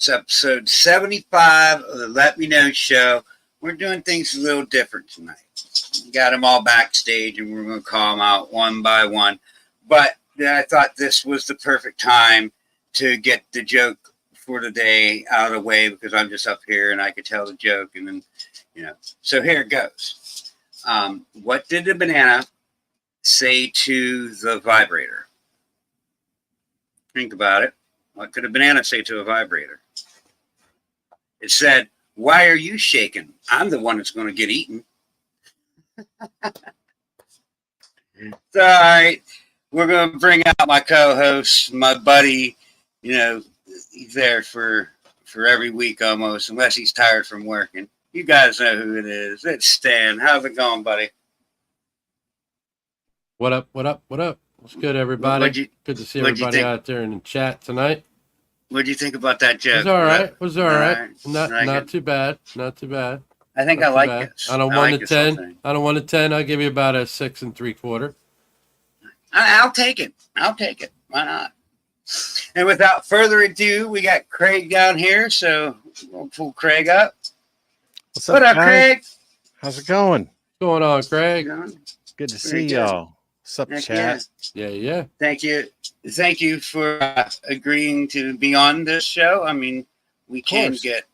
It's episode 75 of the Let Me Know show. We're doing things a little different tonight. We got them all backstage, and we're going to call them out one by one. But I thought this was the perfect time to get the joke for the day out of the way, because I'm just up here and I could tell the joke. And then, so here it goes. What did the banana say to the vibrator? Think about it. What could a banana say to a vibrator? It said, "Why are you shaking? I'm the one that's going to get eaten." It's all right. We're going to bring out my co-host, my buddy. He's there for every week almost, unless he's tired from working. You guys know who it is. It's Stan. How's it going, buddy? What up? What's good, everybody? Good to see everybody out there in the chat tonight. What do you think about that joke? It was all right. Not too bad. Not too bad. I think I like it. On a 1 to 10. On a 1 to 10, I'll give you about a 6 3/4. I'll take it. Why not? And without further ado, we got Craig down here, so we'll pull Craig up. What up, Craig? How's it going? What's going on, Craig? Good to see y'all. What's up, chat? Yeah. Thank you for agreeing to be on this show. I mean, we can get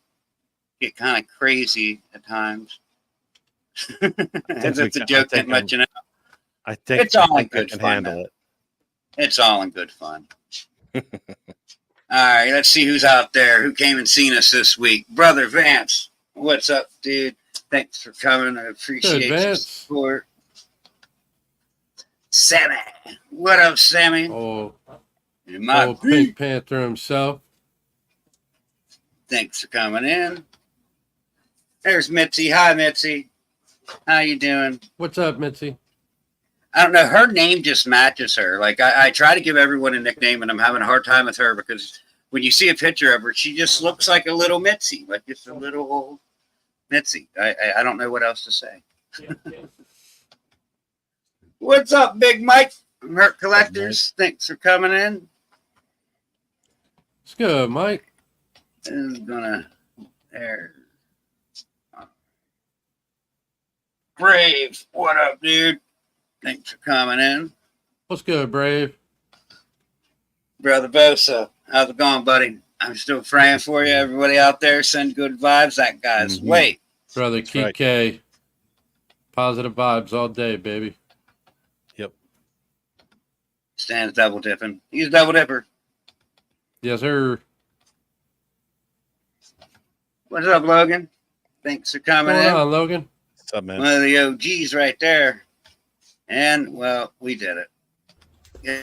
kind of crazy at times. As if the joke didn't let you know. I think it's all in good fun. Handle it. It's all in good fun. All right, let's see who's out there who came and seen us this week. Brother Vance, what's up, dude? Thanks for coming. I appreciate your support. Sammy, what up, Sammy? My Pink Panther himself. Thanks for coming in. There's Mitzi. Hi, Mitzi. How you doing? What's up, Mitzi? I don't know. Her name just matches her. Like, I try to give everyone a nickname, and I'm having a hard time with her because when you see a picture of her, she just looks like a little Mitzi, like just a little old Mitzi. I don't know what else to say. What's up, Big Mike from Hurt Collectors? Thanks for coming in. It's good, Mike. There. Brave, what up, dude? Thanks for coming in. What's good, Brave? Brother Bosa, how's it going, buddy? I'm still praying for you. Everybody out there, send good vibes. That guy's wait. Brother Kike, positive vibes all day, baby. Yep. Stan's double dipping. He's a double dipper. Yes, sir. What's up, Logan? Thanks for coming in. What's on, Logan? What's up, man? One of the OGs right there. And, well, we did it. Yeah.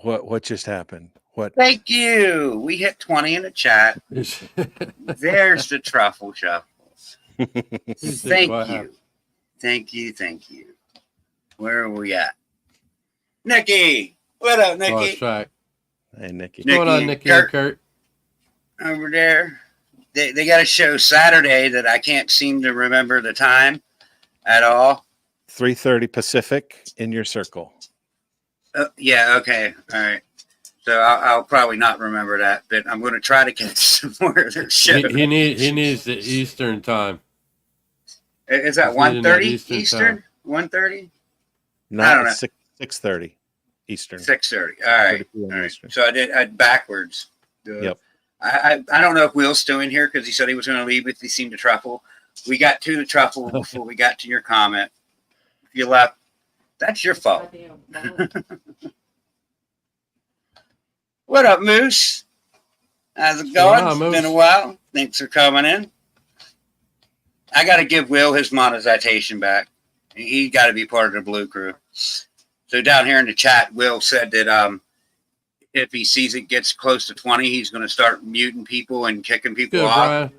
What just happened? What? Thank you. We hit 20 in the chat. There's the truffle shuffle. Thank you. Where are we at? Nikki. What up, Nikki? Lost track. Hey, Nikki. What's going on, Nikki and Kurt? Over there. They got a show Saturday that I can't seem to remember the time at all. 3:30 Pacific in your circle. Yeah, okay. All right. So I'll probably not remember that, but I'm going to try to get some more of their shows. He needs the Eastern time. Is that 1:30 Eastern? 1:30? No, I don't know. 6:30 Eastern. 6:30. All right. So I backwards. Yep. I don't know if Will's still in here because he said he was going to leave if he seemed to truffle. We got to the truffle before we got to your comment. If you left, that's your fault. What up, Moose? How's it going? It's been a while. Thanks for coming in. I got to give Will his monetization back. He got to be part of the Blue Crew. So down here in the chat, Will said that if he sees it gets close to 20, he's going to start muting people and kicking people off. Brian.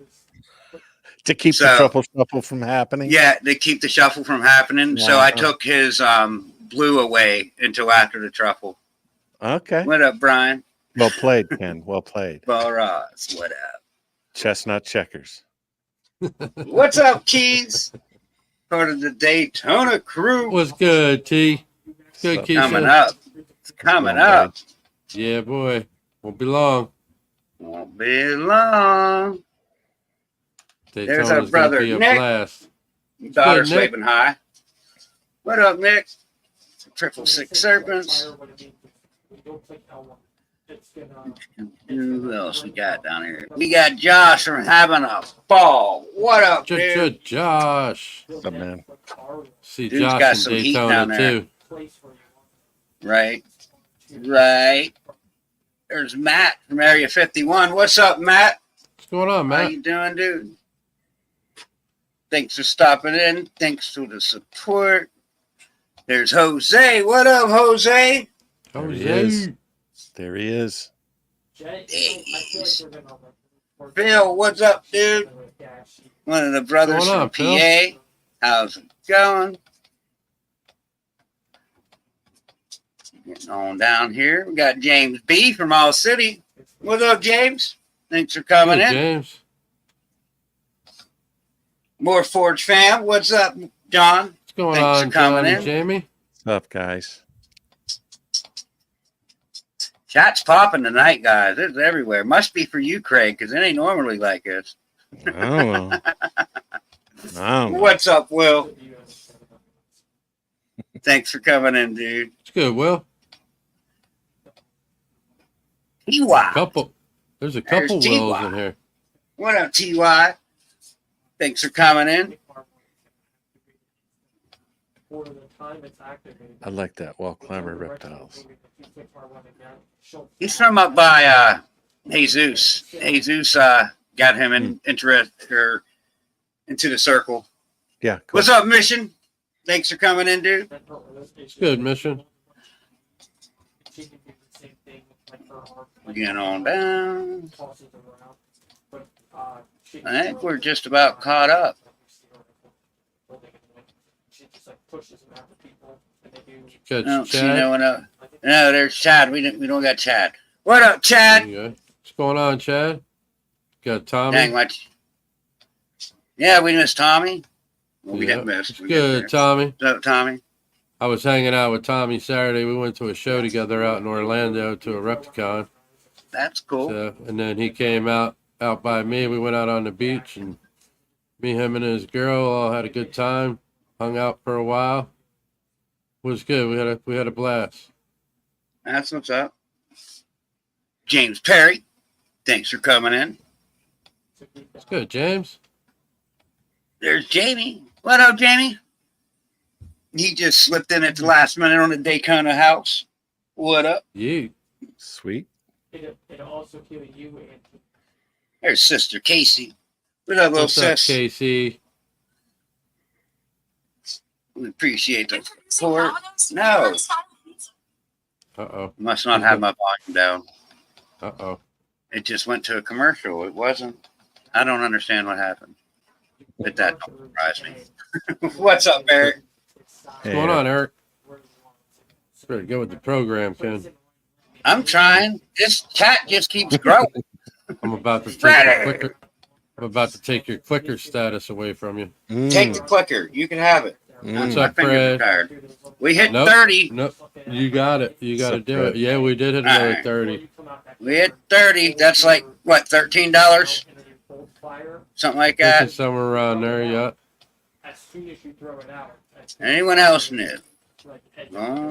To keep the truffle shuffle from happening? Yeah, to keep the shuffle from happening. Yeah. So I took his blue away until after the truffle. Okay. What up, Brian? Well played, Ken. Well played. Ball Ross, what up? Chestnut checkers. What's up, Keys? Part of the Daytona crew. What's good, T? Good, Keisha. Coming up. It's coming up. Yeah, boy. Won't be long. Won't be long. Daytona's There's our brother, gonna be a Nick. blast. Daughter sleeping high. What up, Nick? 666 Serpents. Who else we got down here? We got Josh from Having a Ball. What up, dude? Josh. What's up, man? See Dude's Josh got in some heat down Daytona there. too. Right. There's Matt from Area 51. What's up, Matt? What's going on, Matt? How you doing, dude? Thanks for stopping in. Thanks for the support. There's Jose. What up, Jose? There he is. Jeez. Phil, what's up, dude? One of the brothers from PA. Phil? How's it going? Getting on down here. We got James B from All City. What's up, James? Thanks for coming in. James. More Forge fam. What's up, John? What's going on, coming John in. Jamie? What's up, guys? Chat's popping tonight, guys. It's everywhere. Must be for you, Craig, because it ain't normally like this. Oh. What's up, Will? Thanks for coming in, dude. It's good, Will. TY. There's a couple Wills in here. What up, TY? Thanks for coming in. I like that wall climber reptiles. He's from up by Jesus. Jesus got him into the circle. Yeah. Cool. What's up, Mission? Thanks for coming in, dude. It's good, Mission. Getting on down. I think we're just about caught up. No, there's Chad. We don't got Chad. What up, Chad? What's going on, Chad? Got Tommy. Dang much. Yeah, we missed Tommy. Well, we yep. got missed. Good, Tommy. What's up, Tommy? I was hanging out with Tommy Saturday. We went to a show together out in Orlando to a Reptiles-Kenn. That's cool. So, and then he came out by me. We went out on the beach, and me, him, and his girl all had a good time. Hung out for a while. It was good. We had a blast. That's what's up. James Perry, thanks for coming in. It's good, James. There's Jamie. What up, Jamie? He just slipped in at the last minute on the Daytona house. What up? Yeah. Sweet. It'll also kill you and there's Sister Casey. What up, little sis? Casey? We appreciate the support. No. Uh-oh. Must not have my volume down. Uh-oh. It just went to a commercial. It wasn't. I don't understand what happened. But that don't surprise me. What's up, Eric? What's going on, Eric? Better go with the program, Ken. I'm trying. This chat just keeps growing. I'm about to take your clicker. I'm about to take your clicker status away from you. Take the clicker. You can have it. What's up, Fred? We hit 30. Nope. You got it. You got to do it. Yeah, we did hit another 30. We hit 30. That's like, what, $13? Something like that. Somewhere around there, yeah. as soon as you throw it out. Anyone else new? So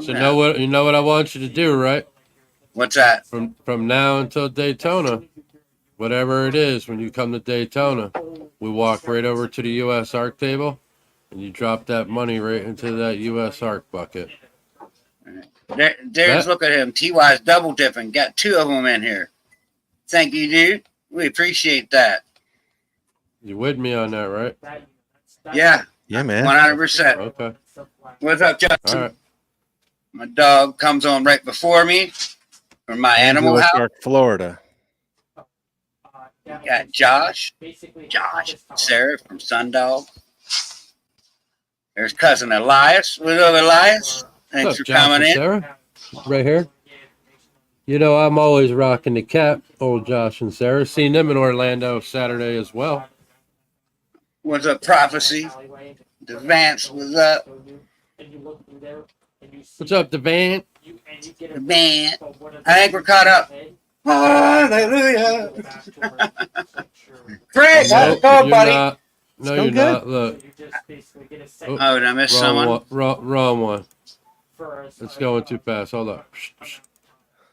you know what I want you to do, right? What's that? From now until Daytona, whatever it is, when you come to Daytona, we walk right over to the U.S. ARC table, and you drop that money right into that U.S. ARC bucket. There's look at him. TY's double dipping. Got two of them in here. Thank you, dude. We appreciate that. You with me on that, right? Yeah. Yeah, man. 100%. Okay. What's up, Justin? All right. My dog comes on right before me from my animal US house. ARC, Florida. Got Josh, Sarah from Sundog. There's cousin Elias. What's up, Elias? Thanks for coming in. Sarah? Right here. You know, I'm always rocking the cap, old Josh and Sarah. Seen them in Orlando Saturday as well. What's up, Prophecy? Vance was up. What's up, Devant? Man, I think we're caught up. Hallelujah. Craig, how's it going, you're buddy? not. No, you're good. not. Look. Oh, did I miss someone? Wrong one. It's going too fast. Hold up.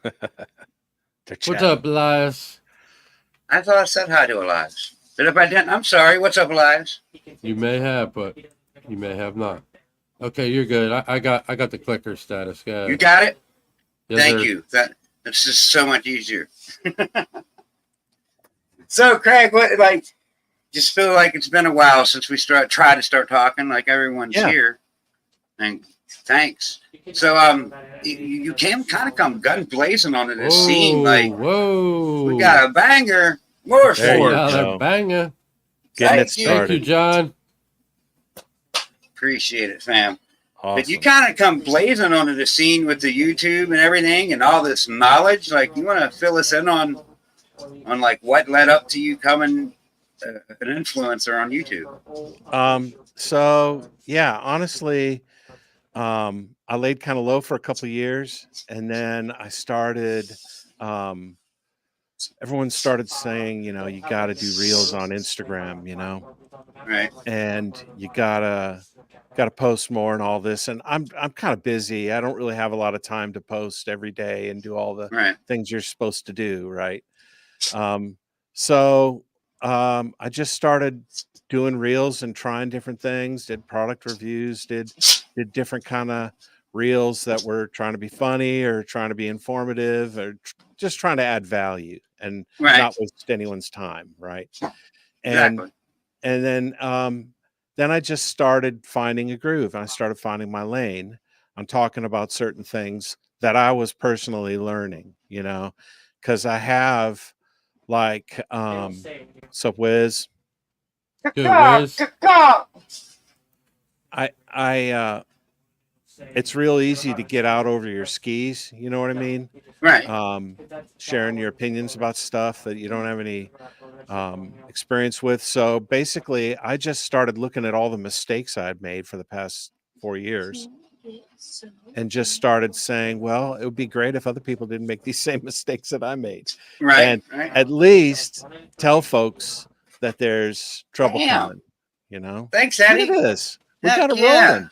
What's up, Elias? I thought I said hi to Elias. But if I didn't, I'm sorry. What's up, Elias? You may have, but you may have not. Okay, you're good. I got the clicker status, guys. You got it? Yes, Thank sir. you. That's just so much easier. So, Craig, what just feel like it's been a while since we tried to start talking, like everyone's here. And thanks. So, you can kind of come gun blazing onto this scene. Like, whoa, we got a banger. More There you for go. banger. Getting it Thank you. Thank started. you, John. Appreciate it, fam. Awesome. But you kind of come blazing onto the scene with the YouTube and everything and all this knowledge. Like, you want to fill us in on like what led up to you coming an influencer on YouTube? So yeah, honestly, I laid kind of low for a couple of years, and then I started. Everyone started saying, you got to do reels on Instagram, Right. and you gotta post more and all this. And I'm kind of busy. I don't really have a lot of time to post every day and do all the Right. things you're supposed to do, right? So I just started doing reels and trying different things, did product reviews, did different kind of reels that were trying to be funny or trying to be informative or just trying to add value and not waste anyone's time, right? Exactly. And then I just started finding a groove. I started finding my lane. I'm talking about certain things that I was personally learning, because I have like sup Wiz. Good, Wiz. I it's real easy to get out over your skis, you know what I mean? Right. Sharing your opinions about stuff that you don't have any experience with. So basically, I just started looking at all the mistakes I'd made for the past 4 years and just started saying, well, it would be great if other people didn't make these same mistakes that I made. Right. And at least tell folks that there's trouble coming, Thanks, Eddie. Look at this. We Heck got it yeah. rolling.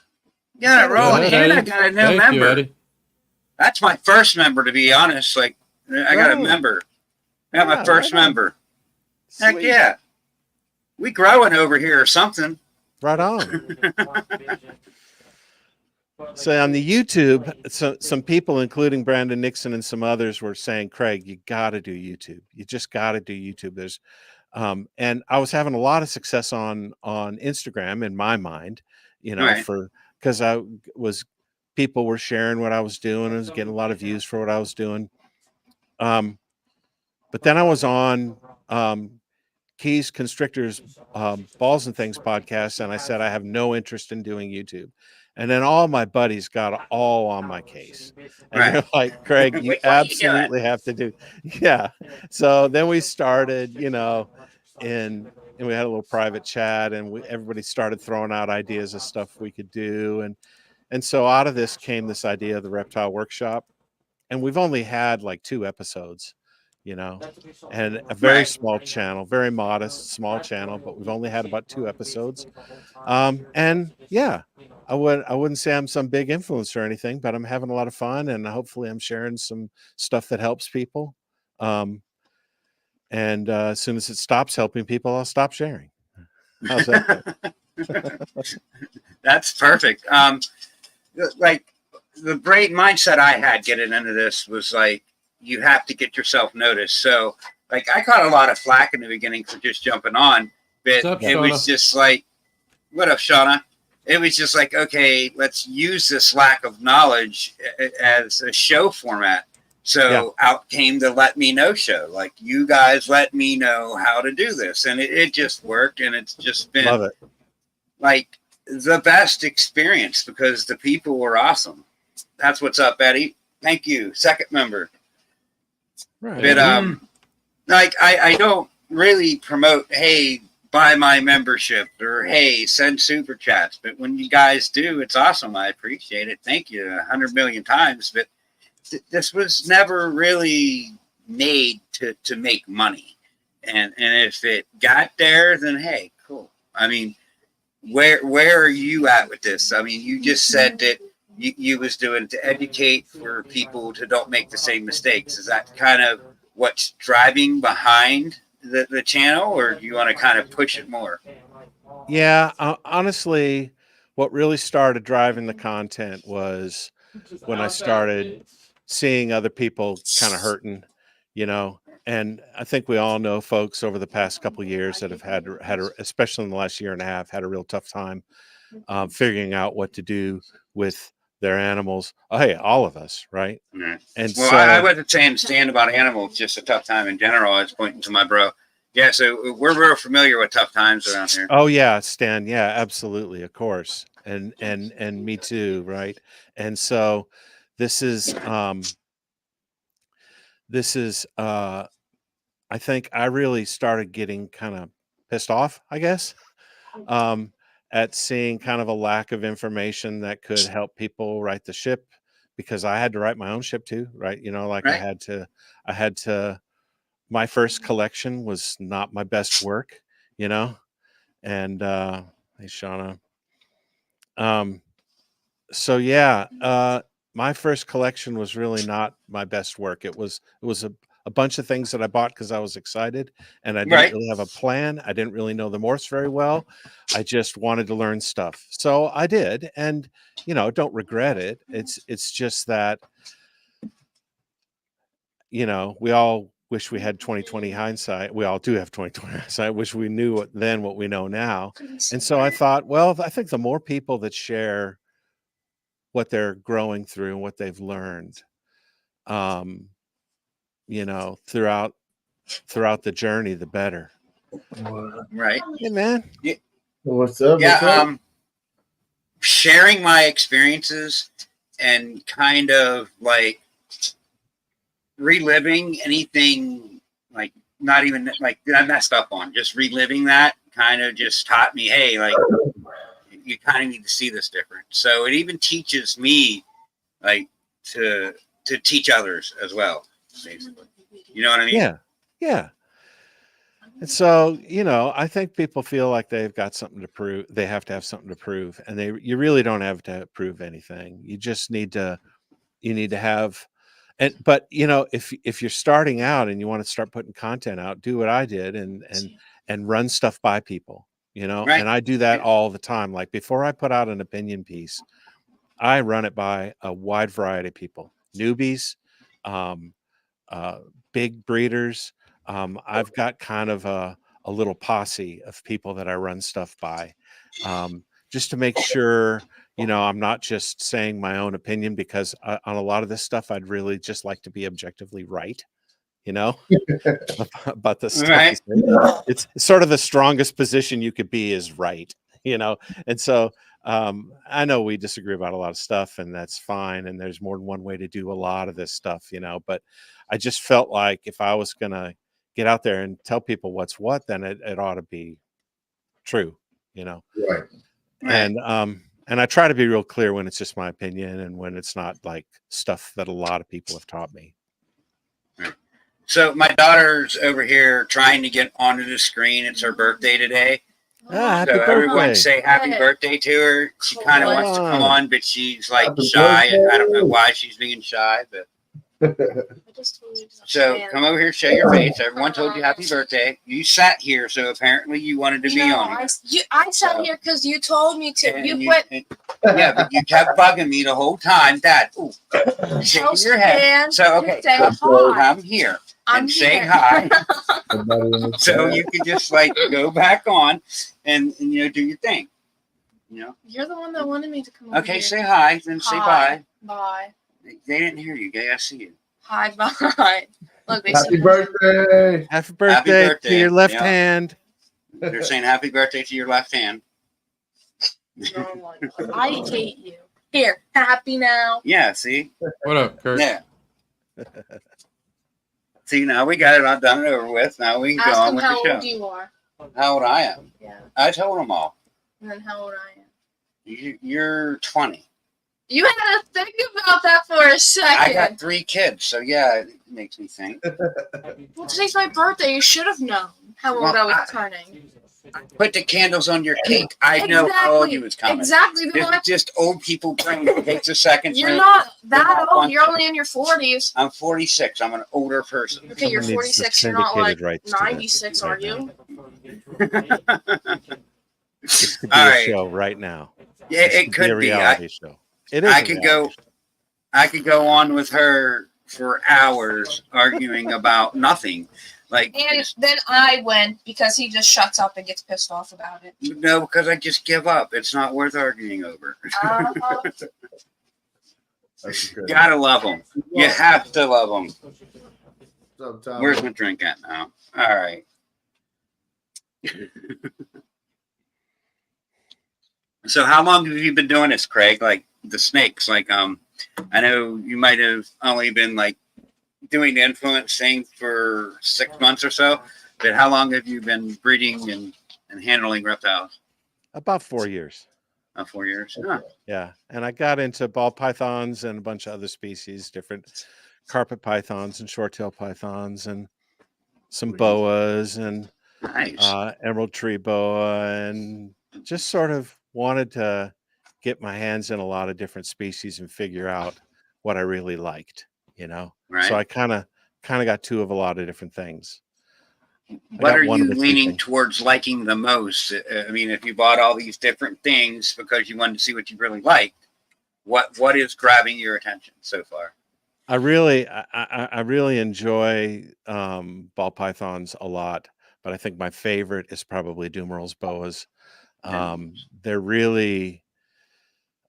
Got it rolling. Good, And I Eddie. got a new Thank member. you, Eddie. That's my first member, to be honest. Like, I got a member. I got my first member. Heck Sweet. yeah. We growing over here or something. Right on. So on the YouTube, some people, including Brandon Nixon and some others, were saying, Craig, you got to do YouTube. You just got to do YouTube. There's, and I was having a lot of success on Instagram in my mind, because people were sharing what I was doing. I was getting a lot of views for what I was doing. But then I was on Keys Constrictors Balls and Things podcast, and I said I have no interest in doing YouTube. And then all my buddies got all on my case, and they're like, Craig, you absolutely have to do. Yeah. So then we started, and we had a little private chat, and everybody started throwing out ideas of stuff we could do, and so out of this came this idea of the Reptile Workshop, and we've only had like 2 episodes, and a very small channel, very modest, small channel, but we've only had about 2 episodes. And yeah, I wouldn't say I'm some big influencer or anything, but I'm having a lot of fun, and hopefully I'm sharing some stuff that helps people. And as soon as it stops helping people, I'll stop sharing. How's that? That's perfect. Like the great mindset I had getting into this was like, you have to get yourself noticed. So like I caught a lot of flack in the beginning for just jumping on, but it was just like, what up, Shauna? It was just like, okay, let's use this lack of knowledge as a show format. So out came the Let Me Know show. Like, you guys let me know how to do this. And it just worked. And it's just been like the best experience because the people were awesome. That's what's up, Eddie. Thank you. Second member. Right. But like I don't really promote, hey, buy my membership, or hey, send super chats. But when you guys do, it's awesome. I appreciate it. Thank you 100 million times. But this was never really made to make money. And if it got there, then hey, cool. I mean, where are you at with this? I mean, you just said that you was doing to educate for people to don't make the same mistakes. Is that kind of what's driving behind the channel, or do you want to kind of push it more? Yeah, honestly, what really started driving the content was when I started seeing other people kind of hurting, you know. And I think we all know folks over the past couple of years that have especially in the last year and a half, had a real tough time figuring out what to do with their animals. Oh, hey, all of us, right? Yeah. And well, so I wasn't saying stand about animals, just a tough time in general. I was pointing to my bro. Yeah, so we're real familiar with tough times around here. oh yeah, Stan, yeah, absolutely, of course. And me too, right? And so this is I think I really started getting kind of pissed off, I guess, um, at seeing kind of a lack of information that could help people right the ship, because I had to write my own ship too, right? You know, like Right. I had to, my first collection was not my best work, you know, and, hey, Shauna. So yeah, my first collection was really not my best work. It was a bunch of things that I bought because I was excited, and I didn't Right. really have a plan. I didn't really know the morphs very well. I just wanted to learn stuff, so I did, and you know, don't regret it. It's just that, you know, we all wish we had 2020 hindsight. We all do have 2020 hindsight. Wish we knew what we know now. And so I thought, well, I think the more people that share what they're growing through and what they've learned, um, you know, throughout the journey, the better. Right. Hey, man. What's up? Yeah. What's up? Sharing my experiences and kind of like reliving anything, like not even like that I messed up on, just reliving that kind of just taught me, hey, like you kind of need to see this different. So it even teaches me like to teach others as well, basically. You know what I mean? Yeah. Yeah. And so, you know, I think people feel like they've got something to prove. They have to have something to prove, and you really don't have to prove anything. You just need to, have, but you know, if you're starting out and you want to start putting content out, do what I did and run stuff by people, you know. Right. And I do that all the time. Like before I put out an opinion piece, I run it by a wide variety of people, newbies, um, big breeders. I've got kind of a little posse of people that I run stuff by, just to make sure, you know, I'm not just saying my own opinion, because on a lot of this stuff, I'd really just like to be objectively right, you know, about the stuff. Right. It's sort of the strongest position you could be is right, you know. And so I know we disagree about a lot of stuff, and that's fine. And there's more than one way to do a lot of this stuff, you know. But I just felt like if I was going to get out there and tell people what's what, then it ought to be true, you know. Right. And I try to be real clear when it's just my opinion and when it's not like stuff that a lot of people have taught me. So my daughter's over here trying to get onto the screen. It's her birthday today. Happy So everyone birthday. say happy birthday to her. She kind of wants to come on, but she's like Happy shy. birthday. I don't know why she's being shy, but so come over here, show your face. Everyone told you happy birthday. You sat here, so apparently you wanted to be on here. I sat here because you told me to. And You went. yeah, but you kept bugging me the whole time. Dad, ooh, shaking your head. So okay, Say hi. come here I'm and say here. hi. Everybody in the So chat. you can just like go back on and you know do your thing. You know. You're the one that wanted me to come over Okay, here. say hi, then say Hi. bye. Bye. They didn't hear you, gay. I see you. Hi. Bye. Look, they Happy said- birthday. Happy birthday to birthday. your left Yeah. hand. They're saying happy birthday to your left hand. I hate you. Here, happy now. Yeah, see? What up, Kurt? Yeah. See, now we got it all done and over with. Now we can go Ask on him with how the old show. you are. How old I am? Yeah. I told them all. And then how old I am. You're 20. You had to think about that for a I second. got 3 kids, so yeah, it makes me think. Well, today's my birthday. You should have known how old Well, I was I- turning. Put the candles on your cake. I know how old you was coming. Exactly. It's just old people brain. It takes a second. You're for- not that not old. one- You're only in your 40s. I'm 46. I'm an older person. Okay, you're Someone needs the 46. You're not like syndicated rights to this 96, are right you? This could be All a right. show right now. Yeah, This it could be a could be. reality show. It is. I a could reality show. I could go on with her for hours arguing about nothing. Like, And then I win because he just shuts up and gets pissed off about it. no, because I just give up. It's not worth arguing over. That's good. Gotta love them. You have to love them. Sometimes. Where's my drink at now? All right. So how long have you been doing this, Craig? Like the snakes? Like I know you might have only been like doing the influence thing for 6 months or so, but how long have you been breeding and handling reptiles? About 4 years. 4 years. Huh. Yeah. And I got into ball pythons and a bunch of other species, different carpet pythons and short-tailed pythons and some boas and Nice. emerald tree boa, and just sort of wanted to get my hands in a lot of different species and figure out what I really liked, you know? Right. So I kind of got 2 of a lot of different things. What got are one you of the 2 leaning things. towards liking the most? I mean, if you bought all these different things because you wanted to see what you really liked, what is grabbing your attention so far? I really enjoy ball pythons a lot, but I think my favorite is probably Dumeral's boas. They're really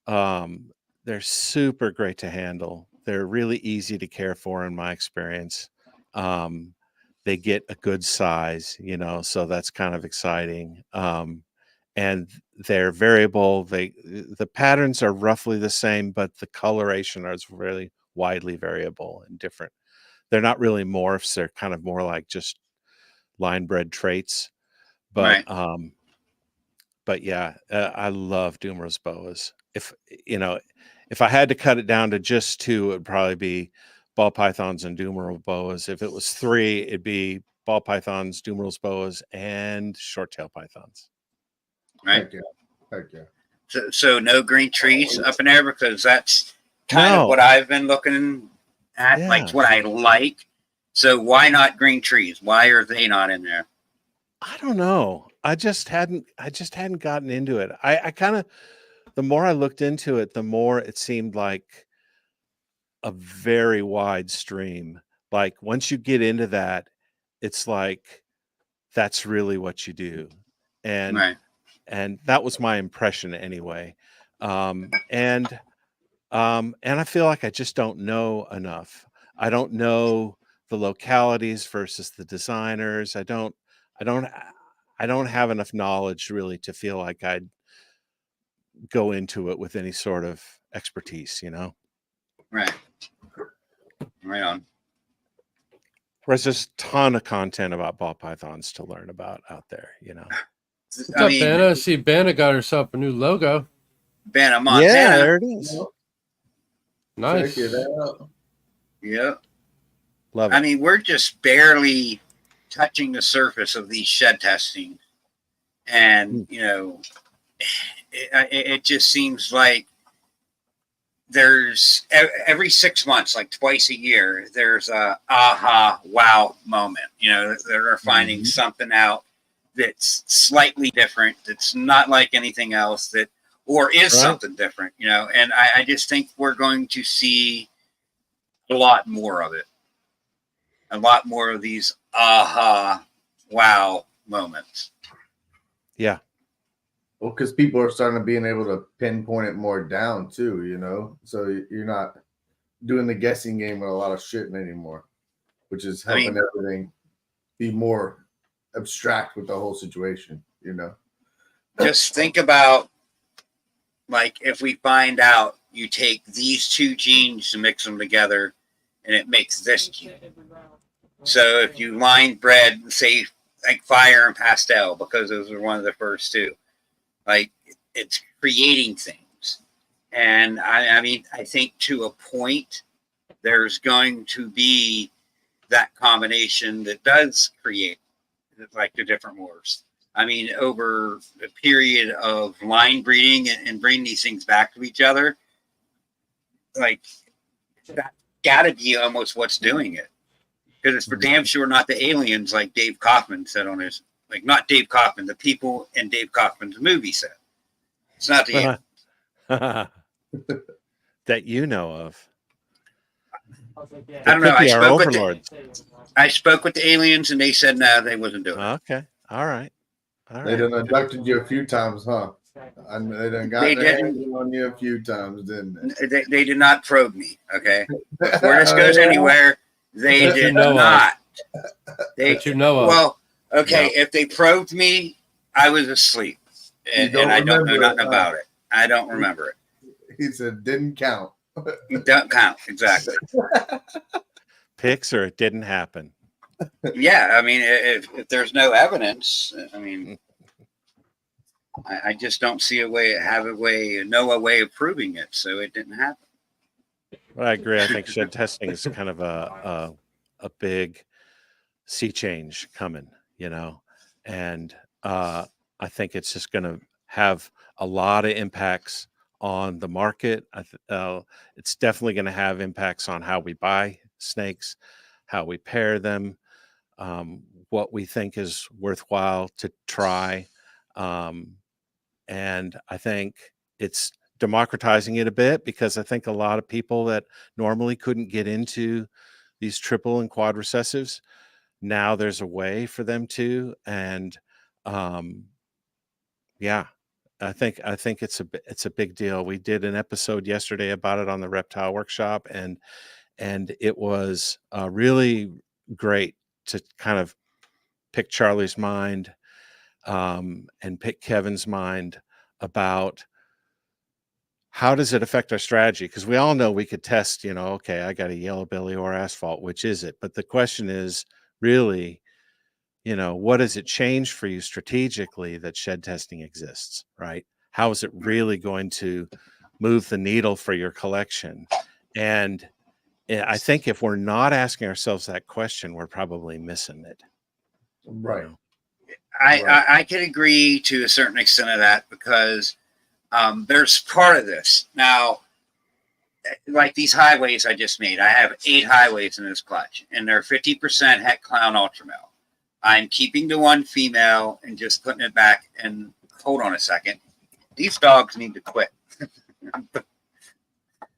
they're super great to handle. They're really easy to care for in my experience. They get a good size, you know, so that's kind of exciting. And they're variable. The patterns are roughly the same, but the coloration is really widely variable and different. They're not really morphs. They're kind of more like just line bred traits. But Right. but yeah, I love Dumeral's boas. If if I had to cut it down to just 2, it would probably be ball pythons and Dumeral boas. If it was 3, it'd be ball pythons, Dumeral's boas, and short-tailed pythons. Right. Heck yeah. Heck yeah. So no green trees up in there, because that's kind No. of what I've been looking at, Yeah. like what I like. So why not green trees? Why are they not in there? I don't know. I just hadn't gotten into it. I kind of, the more I looked into it, the more it seemed like a very wide stream. Like once you get into that, it's like that's really what you do. And Right. and that was my impression anyway. And I feel like I just don't know enough. I don't know the localities versus the designers. I don't have enough knowledge really to feel like I'd go into it with any sort of expertise, you know? Right. Right on. Whereas there's a ton of content about ball pythons to learn about out there, you know? What's I up, mean, Banna? I see Banna got herself a new logo. Banna, Montana. Yeah, there it is. Nice. Check it out. Yeah. Love it. I mean, we're just barely touching the surface of these shed testing. And, you know, it just seems like there's every 6 months, like twice a year, there's a aha, wow moment. You know, they're finding something out that's slightly different, that's not like anything else, that or is something different, you know. And I just think we're going to see a lot more of it. A lot more of these aha, wow moments. Yeah. Well, because people are starting to being able to pinpoint it more down too, you know. So you're not doing the guessing game with a lot of shit anymore, which is helping everything be more abstract with the whole situation, you know. Just think about, like, if we find out you take these 2 genes and mix them together and it makes this gene. So if you line bred, say, like fire and pastel, because those were one of the first two. Like, it's creating things. And I mean, I think to a point, there's going to be that combination that does create like the different morphs. I mean, over a period of line breeding and bringing these things back to each other, like, that gotta be almost what's doing it. Because it's for damn sure not the aliens, like Dave Kaufman said on his, like, not Dave Kaufman, the people in Dave Kaufman's movie said. It's not the that you know of. I was like, yeah. I don't know. Could be I our spoke with overlords. I spoke with the aliens, and they said no, they wasn't doing it. Okay. All right. All They right. done abducted you a few times, huh? And they done got They their didn't. hands on you a few times, didn't they? They did not probe me. Okay, before this Oh, goes yeah? anywhere, they That you did know of. not. They That you know of. well, okay. No. If they probed me, I was asleep, and I don't know remember nothing it, about it. I don't remember it. He said didn't count. It don't count exactly. Pics or it didn't happen. Yeah, I mean, if there's no evidence, I mean, I just don't see a way, know a way of proving it. So it didn't happen. Well, I agree. I think shed testing is kind of a big sea change coming, you know, and I think it's just going to have a lot of impacts on the market. It's definitely going to have impacts on how we buy snakes, how we pair them, what we think is worthwhile to try. And I think it's democratizing it a bit, because I think a lot of people that normally couldn't get into these triple and quad recessives, now there's a way for them to. And yeah, I think it's a big deal. We did an episode yesterday about it on the Reptile Workshop, and it was really great to kind of pick Charlie's mind and pick Kevin's mind about how does it affect our strategy? Because we all know we could test, you know, okay, I got a yellow belly or asphalt, which is it? But the question is really, you know, what does it change for you strategically that shed testing exists, right? How is it really going to move the needle for your collection? And I think if we're not asking ourselves that question, we're probably missing it. Right. You know? I can agree to a certain extent of that, because there's part of this now. Like these highways I just made, I have 8 highways in this clutch, and they're 50% het clown ultra male. I'm keeping the one female and just putting it back. And hold on a second, these dogs need to quit.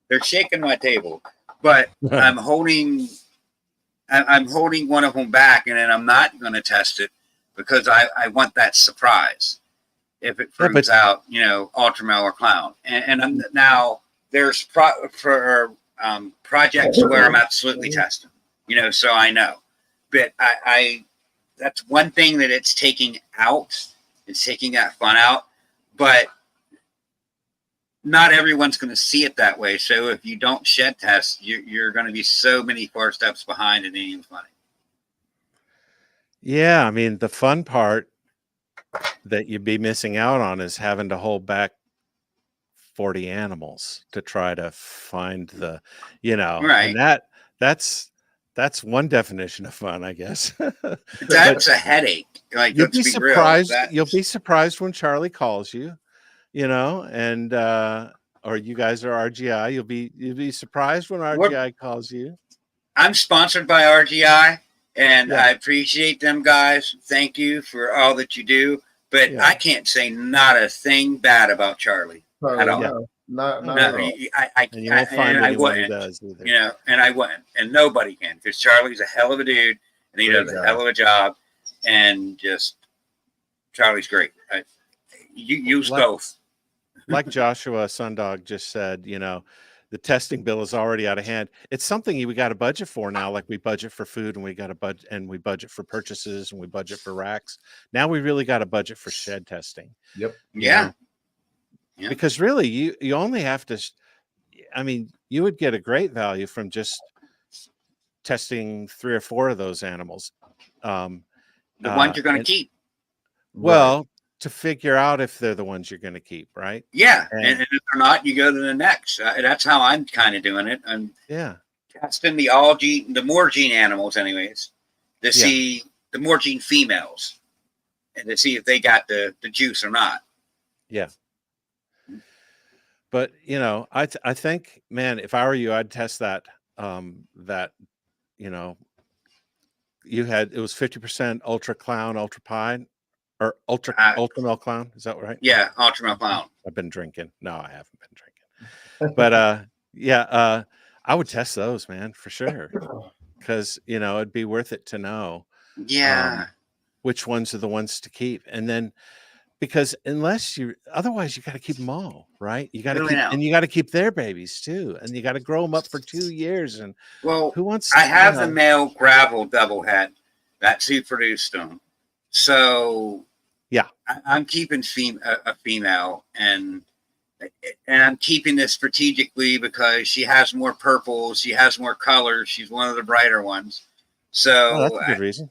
They're shaking my table, but I'm holding one of them back, and then I'm not going to test it because I want that surprise if it proves out, you know, ultra male or clown. And I'm now there's projects where I'm absolutely testing, you know, so I know. But I that's one thing that it's taking out. It's taking that fun out, but not everyone's going to see it that way. So if you don't shed test, you're going to be so many 4 steps behind, and it ain't even funny. Yeah, I mean, the fun part that you'd be missing out on is having to hold back 40 animals to try to find the, you know, Right. And that's one definition of fun, I guess. That's a headache. Like, you'll let's be be surprised. real. You'll be surprised when Charlie calls you, you know, and or you guys are RGI. You'll be surprised when RGI calls you. I'm sponsored by RGI, and Yeah. I appreciate them guys. Thank you for all that you do. But Yeah. I can't say not a thing bad about Charlie. Probably at all. no, not No, at all. And you won't find I anyone who wouldn't. does either. You know, and I wouldn't, and nobody can, because Charlie's a hell of a dude, and he Great does a guy. hell of a job, and just Charlie's great. You use both. Like Joshua Sundog just said, you know, the testing bill is already out of hand. It's something we got a budget for now, like we budget for food, and we got a budget, and we budget for purchases, and we budget for racks. Now we really got a budget for shed testing. Yep. Yeah. Yeah. Because really, you only have to. I mean, you would get a great value from just testing 3 or 4 of those animals. The ones you're going to and- keep. well, to figure out if they're the ones you're going to keep, right? Yeah, And- and if they're not, you go to the next. That's how I'm kind of doing it. I'm Yeah. testing the more gene animals, anyways, to see the more gene females, and to see if they got the juice or not. Yeah. But I think, man, if I were you, I'd test that. That it was 50% ultra clown, ultra pine, or ultra male clown. Is that right? Yeah, ultra clown. I've been drinking. No, I haven't been drinking. But yeah, I would test those, man, for sure, because it'd be worth it to know Yeah, which ones are the ones to keep, and then. Because otherwise you got to keep them all, right? You got to and you got to keep their babies too, and you got to grow them up for 2 years. And well, who wants? I have the male gravel double head. That's who produced them. So yeah, I'm keeping a female, and I'm keeping this strategically because she has more purples, she has more colors, she's one of the brighter ones. So that's a good reason.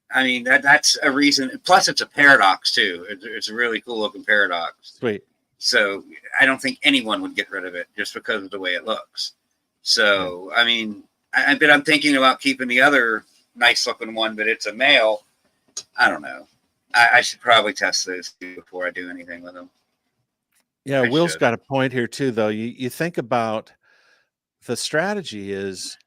I mean, that's a reason. Plus, it's a paradox too. It's a really cool looking paradox. Sweet. So I don't think anyone would get rid of it just because of the way it looks. So I mean, I'm thinking about keeping the other nice looking one, but it's a male. I don't know. I should probably test those two before I do anything with them. Yeah, Will's got a point here too, though. You think about the strategy is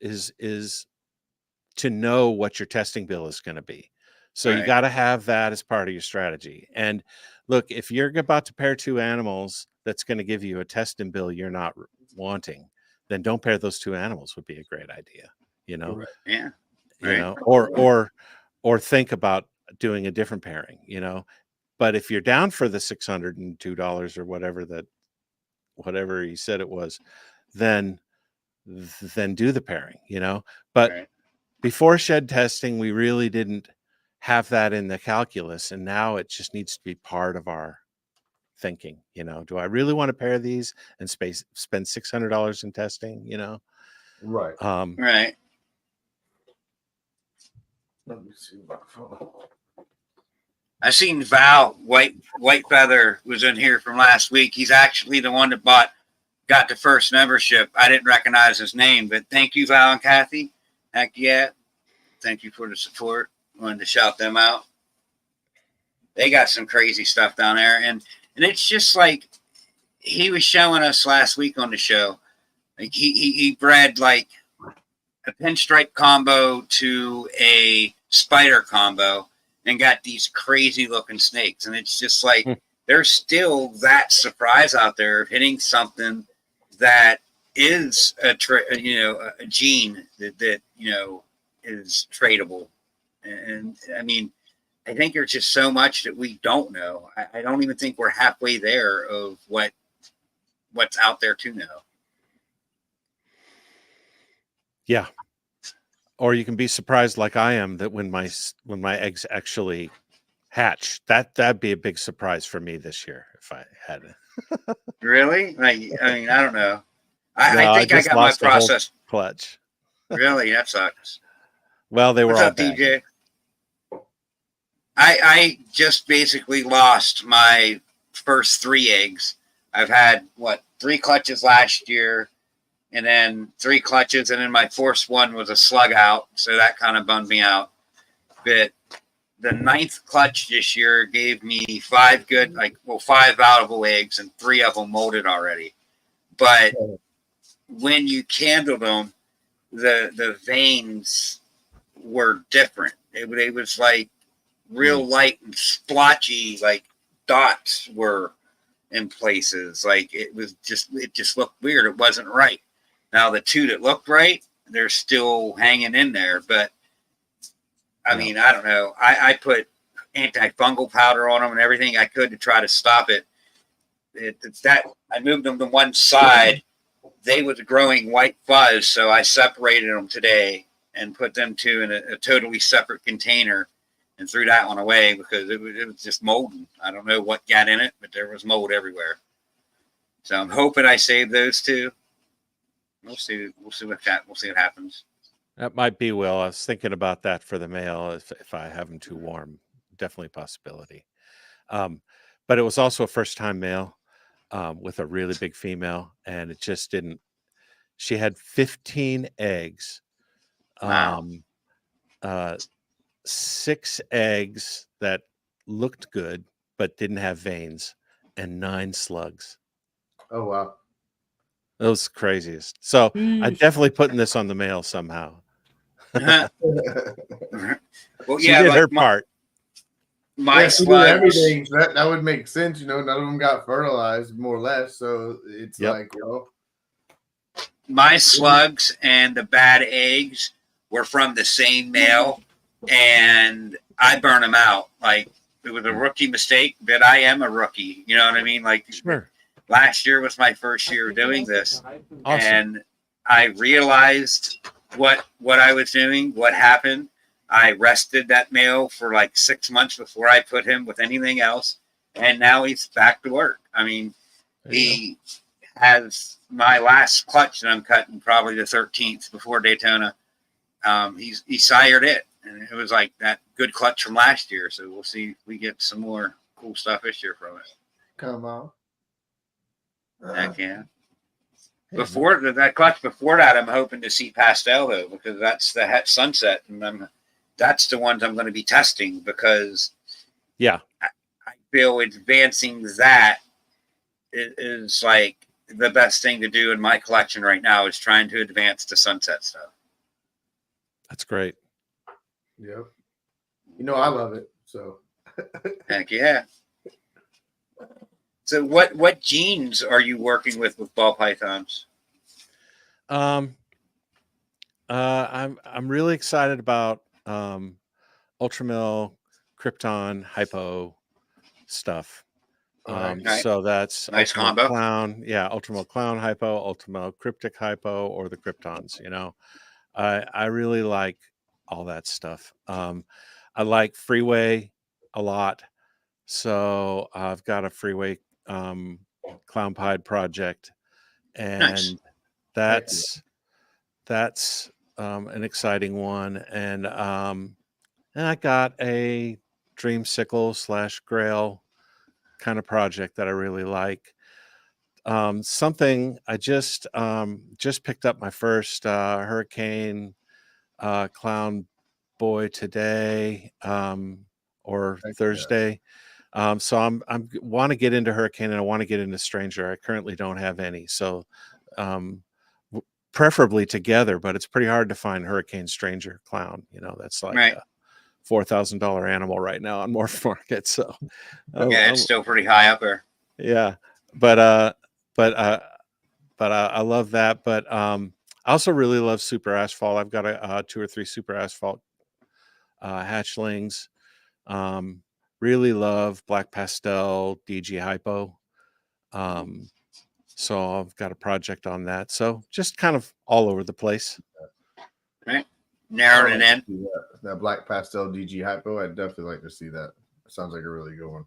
to know what your testing bill is going to be. So you got to have that as part of your strategy. And look, if you're about to pair two animals that's going to give you a testing bill you're not wanting, then don't pair those two animals would be a great idea, Yeah. Or think about doing a different pairing, But if you're down for the $602 or whatever he said it was, then do the pairing, But before shed testing, we really didn't have that in the calculus, and now it just needs to be part of our thinking. Do I really want to pair these and spend $600 in testing? Right. Right. Let me see my phone. I seen Val White Feather was in here from last week. He's actually the one that got the first membership. I didn't recognize his name, but thank you, Val and Kathy. Heck yeah. Thank you for the support. Wanted to shout them out. They got some crazy stuff down there. And it's just like he was showing us last week on the show. Like he bred like a pinstripe combo to a spider combo and got these crazy looking snakes. And it's just like there's still that surprise out there of hitting something that is a gene that is tradable. And I mean, I think there's just so much that we don't know. I don't even think we're halfway there of what's out there to know. Yeah. Or you can be surprised like I am that when my eggs actually hatch, that'd be a big surprise for me this year if I had it. Really? I mean, I don't know. I think I got my process. Clutch. Really? That sucks. Well, they were What's all up, DJ? I just basically lost my first 3 eggs. I've had 3 clutches last year, and then 3 clutches, and then my 4th one was a slug out, so that kind of bummed me out. But the 9th clutch this year gave me 5 valuable eggs, and 3 of them molded already. But when you candled them, the veins were different. It was like real light and splotchy, like dots were in places. Like it just looked weird. It wasn't right. Now the 2 that looked right, they're still hanging in there. But I mean, I don't know. I put antifungal powder on them and everything I could to try to stop it. It's that I moved them to one side. They was growing white fuzz, so I separated them today and put them 2 in a totally separate container and threw that one away because it was just molding. I don't know what got in it, but there was mold everywhere. So I'm hoping I saved those 2. We'll see what happens. That might be Will. I was thinking about that for the male. If I have them too warm, definitely a possibility. But it was also a first time male with a really big female, and it just didn't. She had 15 eggs. Wow. 6 eggs that looked good but didn't have veins, and 9 slugs. Oh wow. Those craziest. So I Yeesh. definitely putting this on the male somehow. Well, She yeah, did her like part. my Yeah, she did slugs. everything. So that would make sense, you know. None of them got fertilized, more or less. So it's Yep. like, you know, My slugs and the bad eggs were from the same male, and I burn them out. Like it was a rookie mistake, but I am a rookie. You know what I mean? Like Sure. last year was my first year doing this, Awesome. and I realized what I was doing, what happened. I rested that male for like 6 months before I put him with anything else, and now he's back to work. I mean, There you go. he has my last clutch that I'm cutting, probably the 13th before Daytona. He sired it, and it was like that good clutch from last year. So we'll see if we get some more cool stuff this year from it. come on. Heck yeah. Hey, Before that clutch, before that, I'm hoping to see pastel though, because that's the sunset, and that's the ones I'm going to be testing because yeah. I feel advancing that is like the best thing to do in my collection right now is trying to advance the sunset stuff. That's great. Yep. You know, I love it. So Heck yeah. So what genes are you working with ball pythons? I'm really excited about ultramil, krypton, hypo stuff. Right. So that's Nice ultramil combo. clown, ultramil clown hypo, ultramil cryptic hypo, or the kryptons. You know, I really like all that stuff. I like freeway a lot, so I've got a freeway clown pied project, and Nice. that's an exciting one, and I got a dreamsicle / grail kind of project that I really like. Something I just picked up my first hurricane clown boy today or Heck yeah. Thursday. So I'm want to get into hurricane and I want to get into stranger. I currently don't have any, so preferably together, but it's pretty hard to find hurricane stranger clown. You know, that's like Right. a $4,000 animal right now on Morph Market. So Yeah, it's still pretty high up there. yeah, but I love that. But I also really love super asphalt. I've got a 2 or 3 super asphalt hatchlings. Really love black pastel DG hypo. So I've got a project on that. So just kind of all over the place. Right. Narrowed it in. That black pastel DG hypo, I'd definitely like to see that. Sounds like a really good one.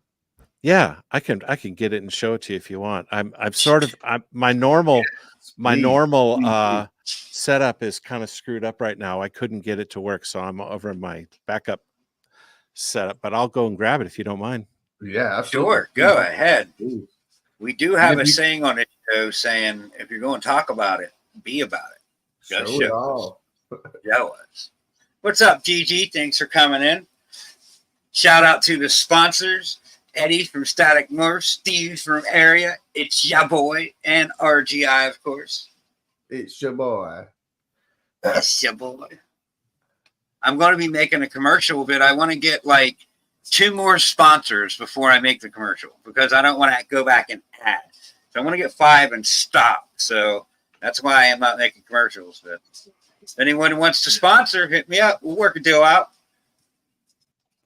Yeah, I can get it and show it to you if you want. My normal setup is kind of screwed up right now. I couldn't get it to work, so I'm over in my backup setup, but I'll go and grab it if you don't mind. Yeah, absolutely. Sure, go ahead. Ooh. We do have If a you- saying on the show saying, if you're going to talk about it, be about it. Go Show it all. Show us. What's up, GG? Thanks for coming in. Shout out to the sponsors, Eddie from Static North, Steve from Area, it's ya boy, and RGI, of course. It's your boy. It's ya boy. I'm going to be making a commercial, but I want to get like 2 more sponsors before I make the commercial because I don't want to go back and add. So I want to get 5 and stop. So that's why I'm not making commercials. But if anyone who wants to sponsor, hit me up. We'll work a deal out.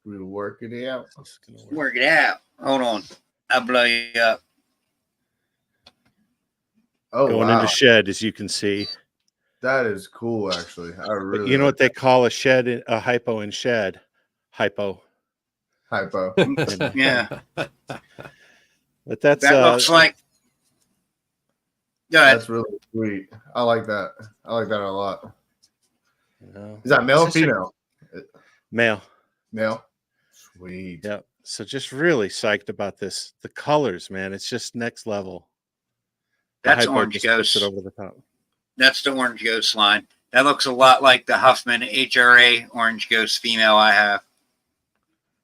We'll work it out. Work it out. Hold on. I'll blow you up. Oh, Going wow. into shed, as you can see. That is cool, actually. I really You know like what they call a shed, a hypo in shed? Hypo. hypo. Yeah. But that's That looks like. Go ahead. That's really sweet. I like that. I like that a lot. You know, Is that male or It's just a- female? male. Male. Sweet. Yep. So just really psyched about this. The colors, man, it's just next level. The That's hypo Orange just puts it Ghost. over the top. That's the Orange Ghost line. That looks a lot like the Huffman HRA Orange Ghost female I have.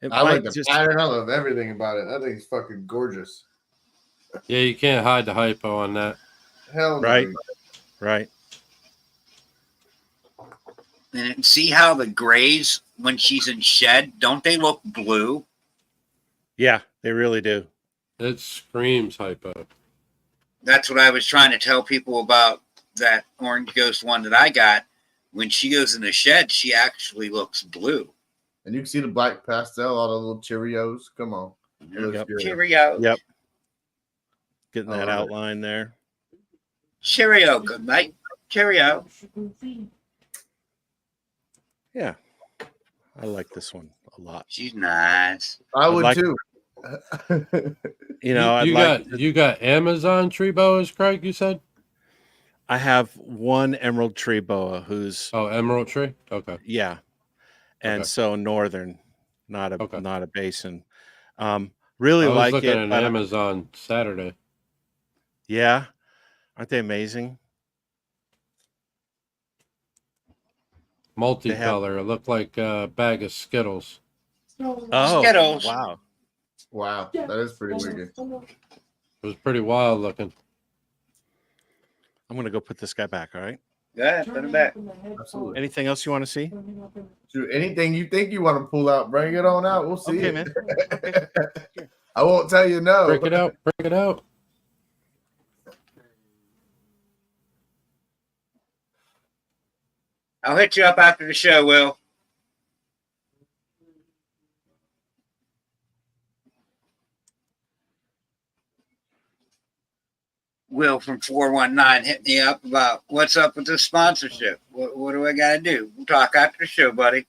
It I like might the just pattern. I love everything about it. That thing's fucking gorgeous. Yeah, you can't hide the hypo on that. Hell no. Right. Right. And see how the grays, when she's in shed, don't they look blue? Yeah, they really do. It screams hypo. That's what I was trying to tell people about that Orange Ghost one that I got. When she goes in the shed, she actually looks blue. And you can see the black pastel, all the little Cheerios. Come on. It looks Yep. good. Cheerio. Yep. Getting I that love it. outline there. Cheerio, good night. Cheerio. Yeah. I like this one a lot. She's nice. I would like- too. You know, you got Amazon tree boas, Craig, you said? I have one emerald tree boa who's Oh, emerald tree? Okay. yeah. And Okay. so northern, not a Okay. not a basin. Really I was like looking it. at but Amazon Saturday. yeah. Aren't they amazing? Multicolor. It looked like a bag of Skittles. Oh, Skittles. wow. Wow, that is pretty wicked. It was pretty wild looking. I'm gonna go put this guy back. All right. Yeah, put him back. Absolutely. Anything else you want to see? Dude, anything you think you want to pull out, bring it on out. We'll see. Okay, it. man. I won't tell you no. Break it out. Break it out. I'll hit you up after the show, Will. Will from 419 hit me up about what's up with the sponsorship. What do I got to do? We'll talk after the show, buddy.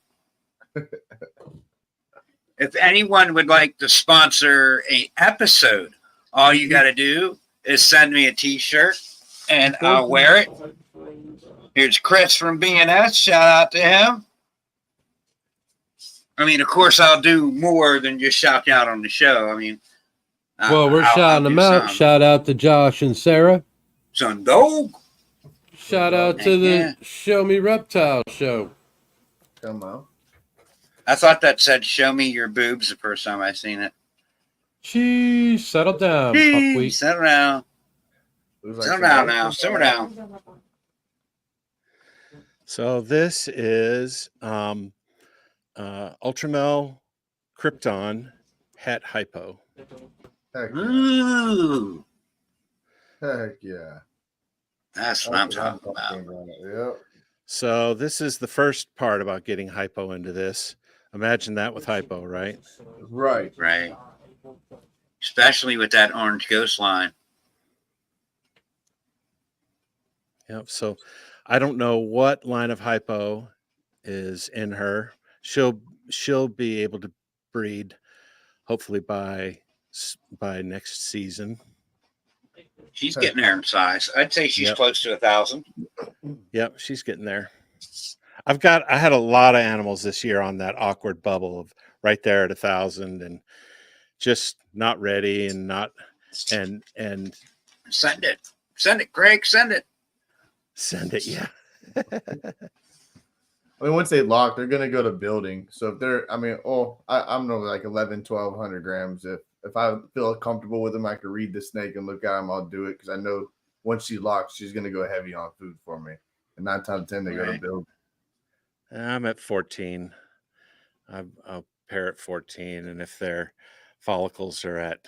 If anyone would like to sponsor an episode, all you got to do is send me a t-shirt and I'll wear it. Here's Chris from BNS. Shout out to him. I mean, of course, I'll do more than just shout out on the show. I mean, Well, we're shouting them out. Shout out to Josh and Sarah. Son dog. Shout out to Yeah. the Show Me Reptile show. Come on. I thought that said "Show me your boobs" the first time I seen it. Jeez, settle down, Jeez, buckwheat. settle down. It was like Simmer some down other now. shit. Simmer down. So this is Ultramel Krypton Het Hypo. Heck yeah. Ooh, Heck yeah. that's what I'm talking about. Yep. So this is the first part about getting hypo into this. Imagine that with hypo, right? Right. Right. Especially with that Orange Ghost line. Yep. So I don't know what line of hypo is in her. She'll be able to breed hopefully by next season. She's getting there in size. I'd say she's Yep. close to 1,000. Yep, she's getting there. I had a lot of animals this year on that awkward bubble of right there at 1,000 and just not ready and not and Send it. Send it, Craig. Send it. send it. Yeah. I mean, once they lock, they're gonna go to building. So if they're, I mean, I'm no like 1,100 grams. If I feel comfortable with them, I can read the snake and look at them. I'll do it because I know once she locks, she's gonna go heavy on food for me. And 9 times 10, they go to Right. build. I'm at 14. I'll pair at 14, and if their follicles are at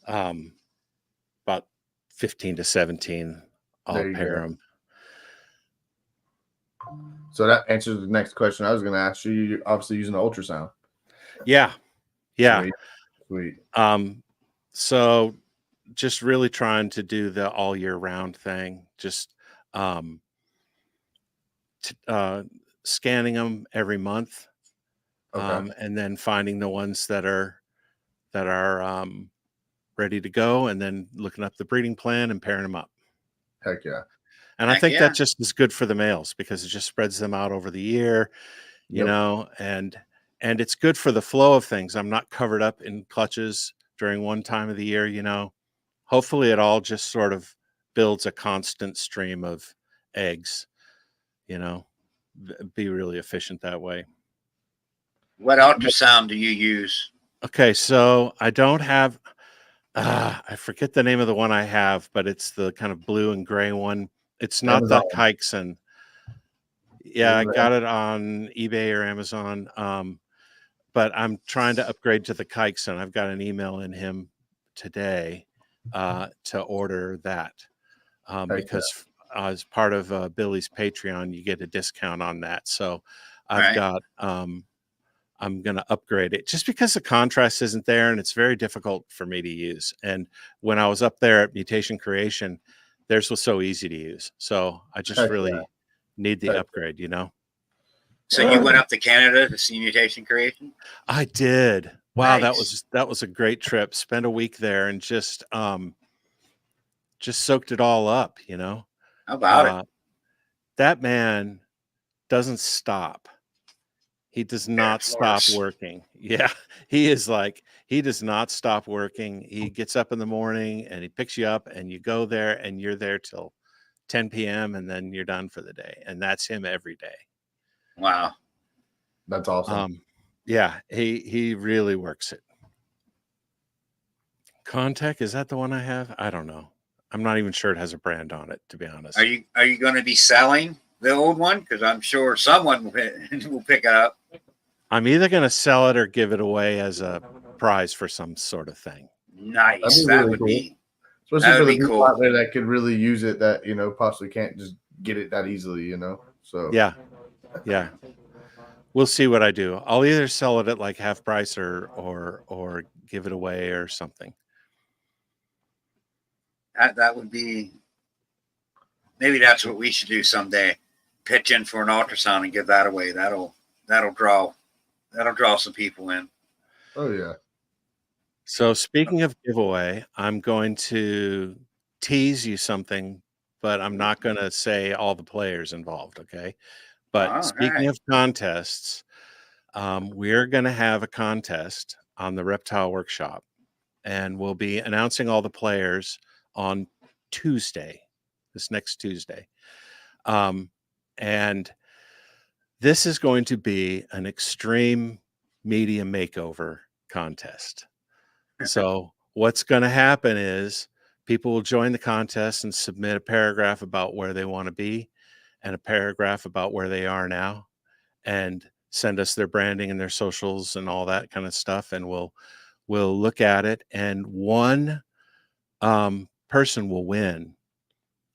about 15 to 17, I'll There you pair go. them. So that answers the next question I was gonna ask you. You're obviously using an ultrasound. Yeah, yeah. Sweet. So just really trying to do the all year round thing. Just scanning them every month, Okay. and then finding the ones that are ready to go, and then looking up the breeding plan and pairing them up. Heck yeah. And I Heck think yeah. that just is good for the males because it just spreads them out over the year, you Yep. know, and it's good for the flow of things. I'm not covered up in clutches during one time of the year, you know. Hopefully it all just sort of builds a constant stream of eggs, you know. Be really efficient that way. What ultrasound do you use? Okay, so I don't have I forget the name of the one I have, but it's the kind of blue and gray one. It's not Amazon. the Keixen. Yeah, I got it on eBay or Amazon. But I'm trying to upgrade to the Keixen. I've got an email in him today to order that because as part of Billy's Patreon, you get a discount on that. So I've Right. got I'm going to upgrade it just because the contrast isn't there and it's very difficult for me to use. And when I was up there at Mutation Creation, theirs was so easy to use. So I just Heck really yeah. need the Heck. upgrade, you know? So you went up to Canada to see Mutation Creation? I did. Wow, Nice. that was a great trip. Spent a week there and just soaked it all up, you know? How about it? That man doesn't stop. He does not stop Flores. working. Yeah, he is like, he does not stop working. He gets up in the morning and he picks you up and you go there and you're there till 10 p.m. and then you're done for the day. And that's him every day. Wow. That's awesome. Yeah, he really works it. Contech, is that the one I have? I don't know. I'm not even sure it has a brand on it, to be honest. Are you going to be selling the old one? Because I'm sure someone will pick it up. I'm either going to sell it or give it away as a prize for some sort of thing. Nice. That'd be That really would cool. be. Especially That for would the be people cool. out there that could really use it, that you know possibly can't just get it that easily, you know. So Yeah. We'll see what I do. I'll either sell it at like half price or give it away or something. That would be. Maybe that's what we should do someday. Pitch in for an ultrasound and give that away. That'll draw some people in. oh yeah. So speaking of giveaway, I'm going to tease you something, but I'm not going to say all the players involved. Okay. But All speaking right. of contests, we're going to have a contest on the Reptile Workshop, and we'll be announcing all the players on Tuesday, this next Tuesday. And this is going to be an extreme media makeover contest. So what's going to happen is people will join the contest and submit a paragraph about where they want to be and a paragraph about where they are now, and send us their branding and their socials and all that kind of stuff. And we'll look at it, and one person will win.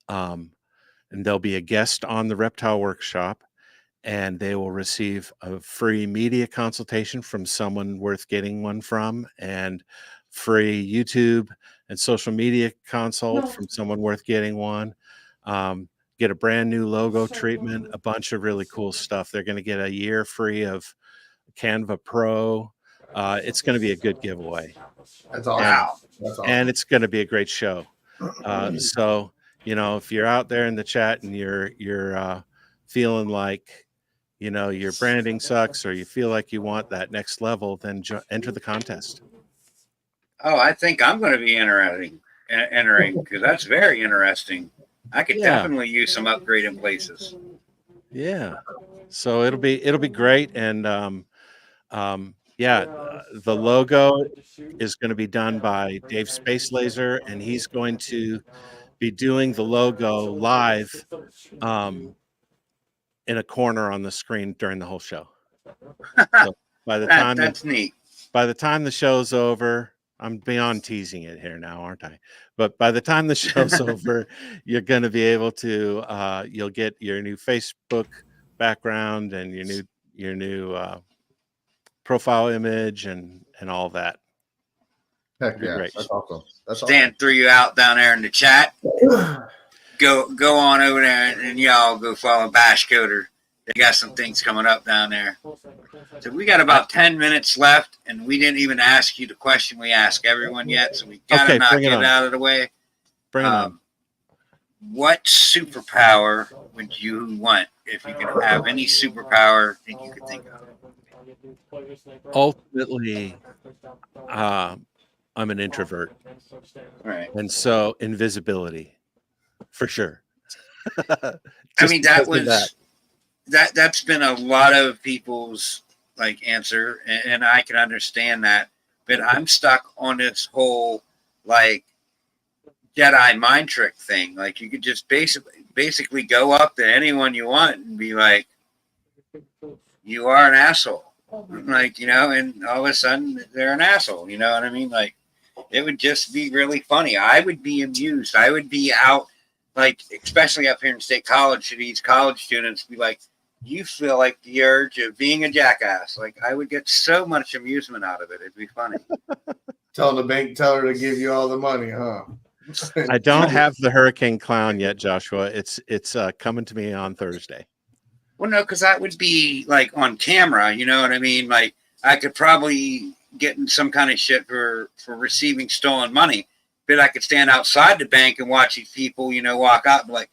And there'll be a guest on the Reptile Workshop, and they will receive a free media consultation from someone worth getting one from, and free YouTube and social media consult from someone worth getting one. Get a brand new logo treatment, a bunch of really cool stuff. They're going to get a year free of Canva Pro. It's going to be a good giveaway. That's awesome. Wow. That's awesome. And it's going to be a great show. So, you know, if you're out there in the chat and you're feeling like, you know, your branding sucks or you feel like you want that next level, then enter the contest. Oh, I think I'm going to be entering because that's very interesting. I could definitely use some upgrade in places. Yeah. So it'll be great. And the logo is going to be done by Dave Space Laser, and he's going to be doing the logo live in a corner on the screen during the whole show. So by the time That's neat. By the time the show's over, I'm beyond teasing it here now, aren't I? But by the time the show's over, you're going to be able to you'll get your new Facebook background and your new profile image and all that. Heck yeah, Great. that's awesome. That's Stan threw you out down there in the chat. awesome. Go on over there and y'all go follow Bash Coder. They got some things coming up down there. So we got about 10 minutes left, and we didn't even ask you the question we ask everyone yet. So we got to knock it out of the way. Bring it on. what superpower would you want if you could have any superpower that you could think of? Ultimately, I'm an introvert, Right. and so invisibility for sure. I Just mean, that because of was that's been a lot of people's like answer, and I can understand that. But I'm stuck on this whole like Jedi mind trick thing. Like you could just basically go up to anyone you want and be like, "You are an asshole," like and all of a sudden they're an asshole. You know what I mean? Like it would just be really funny. I would be amused. I would be out, like especially up here in State College, to these college students, be like, "You feel like the urge of being a jackass." Like I would get so much amusement out of it. It'd be funny. Tell the bank teller to give you all the money, huh? I don't have the hurricane clown yet, Joshua. It's coming to me on Thursday. Well, no, because that would be like on camera. You know what I mean? Like I could probably get in some kind of shit for receiving stolen money, but I could stand outside the bank and watch these people, walk out and be like,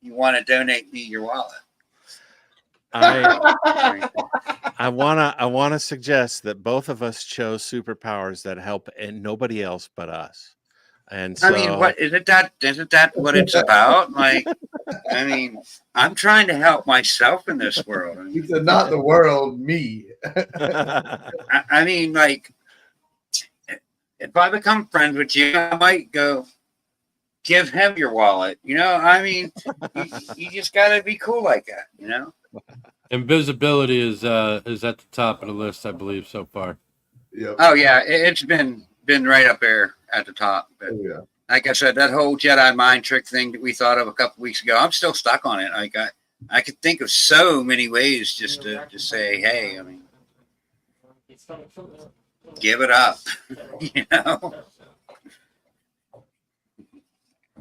"You want to donate me your wallet?" I wanna suggest that both of us chose superpowers that help and nobody else but us. And so I mean, what isn't that what it's about? Like, I mean, I'm trying to help myself in this world. I He mean, said, "Not the world, me." I mean, like, if I become friends with you, I might go give him your wallet. I mean, you just got to be cool like that. Invisibility is at the top of the list, I believe, so far. Yep. Oh yeah, it's been right up there at the top. But Oh, yeah. like I said, that whole Jedi mind trick thing that we thought of a couple weeks ago, I'm still stuck on it. Like I could think of so many ways just to say, hey, I mean, give it up,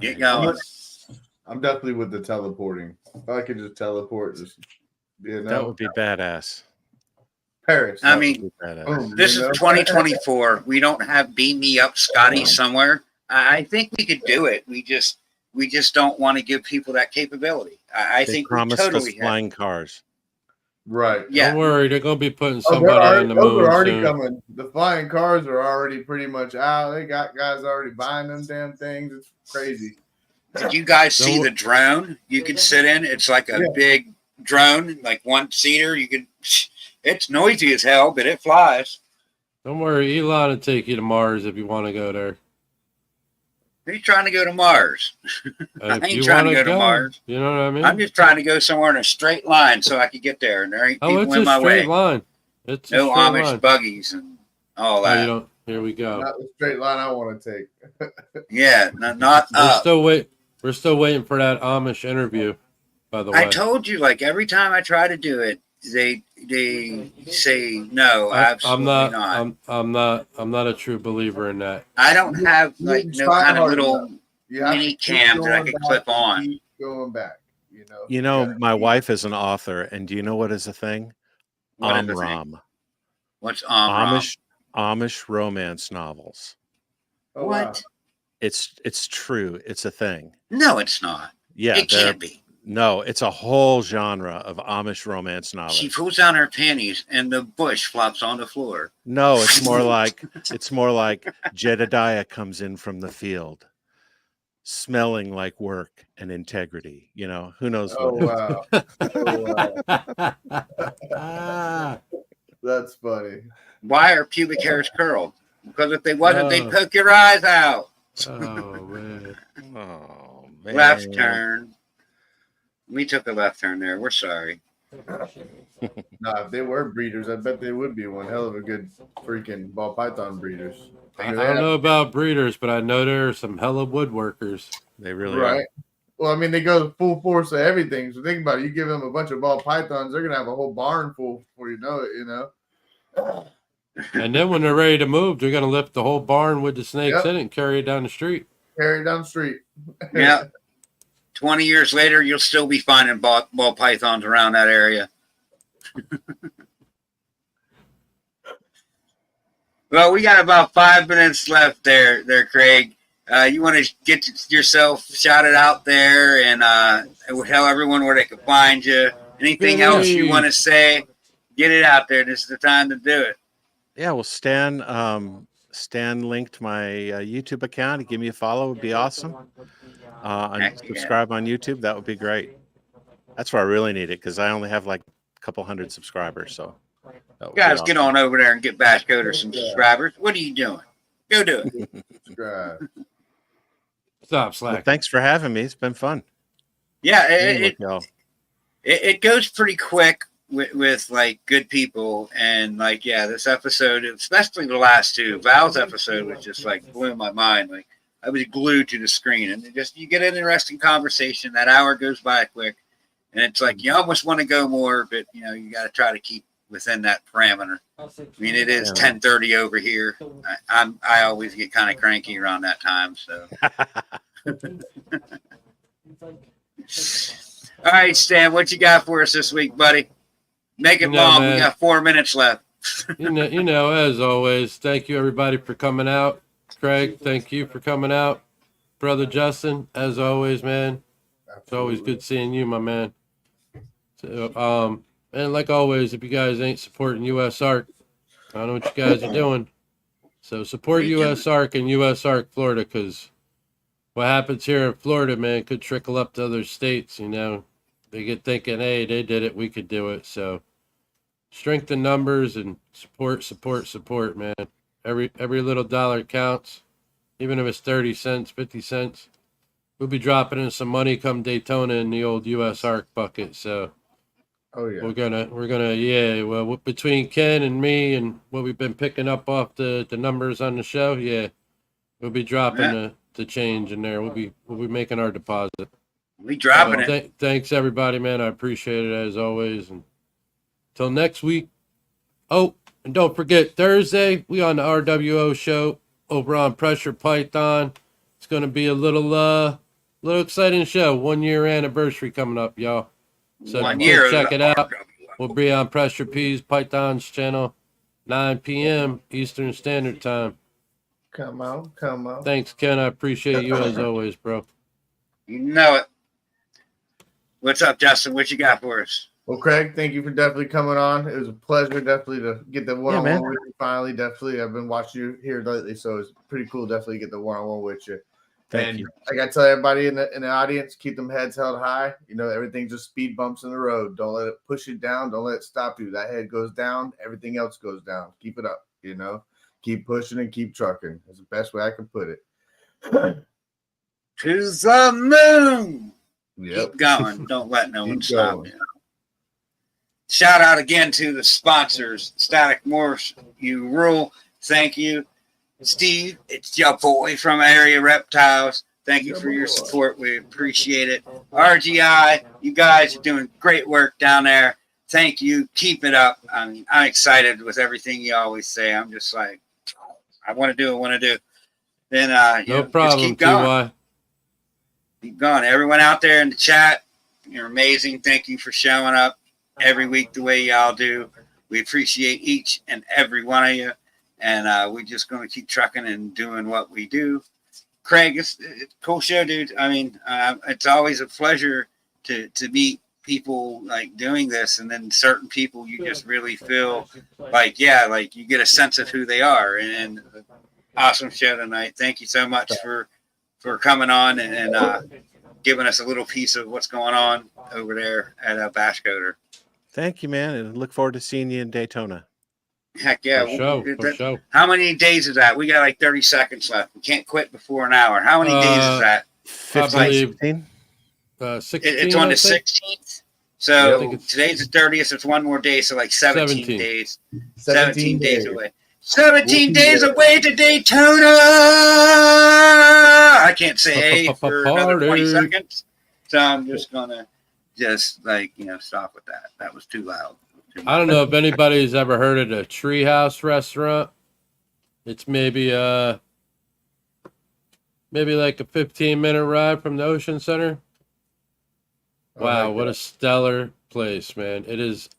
get going. I'm definitely with the teleporting. If I could just teleport, that would be badass. Paris. I mean, Boom, this is 2024. We don't have beam me up Scotty somewhere. I think we could do it. We just don't want to give people that capability. I They think we promised totally us flying cars. Right. Yeah. Don't worry, they're gonna be putting Oh, somebody on the those moon are already soon. coming. The flying cars are already pretty much out. They got guys already buying them damn things. It's crazy. Did you guys see Don't- the drone you could sit in? It's like a big drone, like one seater. It's noisy as hell, but it flies. Don't worry, Elon will take you to Mars if you want to go there. He's trying to go to Mars. I If ain't you trying want to go to Mars. you know what I mean? I'm just trying to go somewhere in a straight line so I can get there, and there ain't people it's in a my straight way. line. It's No a straight Amish line. buggies and all Oh, that. you don't. Here we go. Not the straight line I want to take. Yeah, not We're up. We're still waiting for that Amish interview. By the way, I told you, like every time I try to do it, they say no, absolutely not. I'm not a true believer in that. I don't have like You no try kind of hard little enough. You have mini to keep cams that I going could back clip and on. keep going back. My wife is an author, and do you know what is a thing? What is the thing? Amram. What's Amram? Amish romance novels. Oh, wow. What? It's true. It's a thing. No, it's not. Yeah, It can't be. No, it's a whole genre of Amish romance novels. She pulls down her panties and the bush flops on the floor. No, it's more like Jedediah comes in from the field, smelling like work and integrity. Who knows Oh, what? wow. Oh, wow. That's funny. Why are pubic hairs curled? Because if they wasn't, they'd Oh. poke your eyes out. Oh man. Oh man. Left turn. We took a left turn there. We're sorry. Nah, if they were breeders, I bet they would be one hell of a good freaking ball python breeders. I don't know about breeders, but I know there are some hella woodworkers. They really Right. are. Well, I mean, they go full force of everything. So think about it. You give them a bunch of ball pythons, they're gonna have a whole barn full before you know it. And then when they're ready to move, they're gonna lift the whole barn with the snakes Yep. in it and carry it down the street. Carry it down the street. Yeah. 20 years later, you'll still be finding ball pythons around that area. Well, we got about 5 minutes left there, Craig. you want to get yourself shouted out there and tell everyone where they can find you. Anything else you want to say, get it out there. This is the time to do it. Yeah, well, Stan linked my YouTube account. Give me a follow, would be awesome. And Heck yeah. subscribe on YouTube. That would be great. That's where I really need it because I only have like a couple hundred subscribers. So that would be Guys, awesome. get on over there and get Bash Coder some subscribers. What are you doing? Go do it. Subscribe. Stop slacking. Well, thanks for having me. It's been fun. Yeah, Being with y'all. it goes pretty quick with like good people, and like this episode, especially the last two. Val's episode was just like blew my mind. Like I was glued to the screen, and you get an interesting conversation. That hour goes by quick, and it's like you almost want to go more, but you got to try to keep within that parameter. I mean, it is 10:30 over here. I always get kind of cranky around that time, so. All right, Stan, what you got for us this week, buddy? Make it long. Man. We got 4 minutes left. As always, thank you everybody for coming out. Craig, thank you for coming out. Brother Justin, as always, man. It's always good seeing you, my man. So, and like always, if you guys ain't supporting US Arc, I don't know what you guys are doing. So support US Arc and US Arc Florida, because what happens here in Florida, man, could trickle up to other states. They get thinking, hey, they did it, we could do it. So strengthen numbers and support, man. Every little dollar counts, even if it's 30 cents, 50 cents. We'll be dropping in some money come Daytona in the old US Arc bucket. So we're gonna well, between Ken and me and what we've been picking up off the numbers on the show, we'll be dropping the change in there. We'll be making our deposit. We dropping it. Thanks everybody, man. I appreciate it as always. And till next week. Oh, and don't forget Thursday we on the RWO show over on Pressure Python. It's gonna be a little exciting show. 1 year anniversary coming up, y'all. So 1 year. check it out. We'll be on Pressure P's Python's channel, 9 p.m. Eastern Standard Time. Come on. Thanks, Ken. I appreciate you as always, bro. You know it. What's up, Justin? What you got for us? Well, Craig, thank you for definitely coming on. It was a pleasure, definitely, to get the one-on-one man. with you finally. Definitely, I've been watching you here lately, so it's pretty cool. Definitely get the one-on-one with you. Thank you. I got to tell everybody in the audience, keep them heads held high. Everything's just speed bumps in the road. Don't let it push you down. Don't let it stop you. That head goes down. Everything else goes down. Keep it up, Keep pushing and keep trucking. That's the best way I can put it. To the moon. Yep. Keep going. Don't let no one Keep stop going. you. Shout out again to the sponsors. Static Morse, you rule. Thank you. Steve, it's your boy from Area Reptiles. Thank you for your support. We appreciate it. RGI, you guys are doing great work down there. Thank you. Keep it up. I'm excited with everything you always say. I'm just like, I want to do. Then No problem, just keep going. TY. Keep going. Everyone out there in the chat, you're amazing. Thank you for showing up every week the way y'all do. We appreciate each and every one of you. And we're just going to keep trucking and doing what we do. Craig, it's a cool show, dude. I mean, it's always a pleasure to meet people like doing this. And then certain people you just really feel like you get a sense of who they are. And awesome show tonight. Thank you so much for coming on and giving us a little piece of what's going on over there at Bash Coder. Thank you, man. And look forward to seeing you in Daytona. Heck yeah. For sure. How many days is that? We got like 30 seconds left. We can't quit before an hour. How many days is that? 15. 16, It's on the I think. 16th. So I think it's- today's the 30th. It's one more day. So like 17 days. 17 days days away. 17 We'll days be there. away to Daytona. I can't say A for another 20 seconds. So I'm just going to stop with that. That was too loud. I don't know if anybody's ever heard of the Treehouse restaurant. It's maybe like a 15-minute ride from the Ocean Center. Wow, what a stellar place, man. It is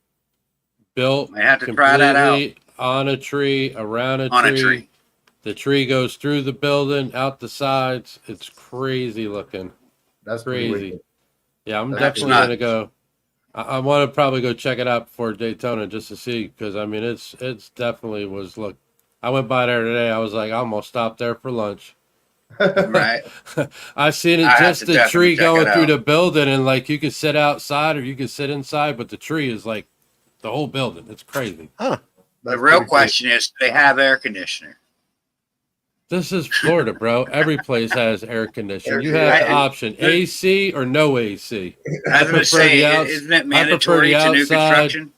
built I have to try that out. on a tree, around a On a tree. tree. The tree goes through the building, out the sides. It's crazy looking. That's pretty Crazy. wicked. Yeah, I'm That's definitely nuts. gonna go. I want to probably go check it out before Daytona just to see, because I mean it's definitely was look. I went by there today. I was like, I'm gonna stop there for lunch. Right. I seen it, I have just to the definitely tree check going it through out. the building, and like you can sit outside or you can sit inside, but the tree is like the whole building. It's crazy. The That's real pretty cool. question is, do they have air conditioner? This is Florida, bro. Every place has air conditioning. You Air have the conditioning. option AC or no AC. I was going to prefer say, the outs- isn't it I prefer mandatory the to new outside. construction?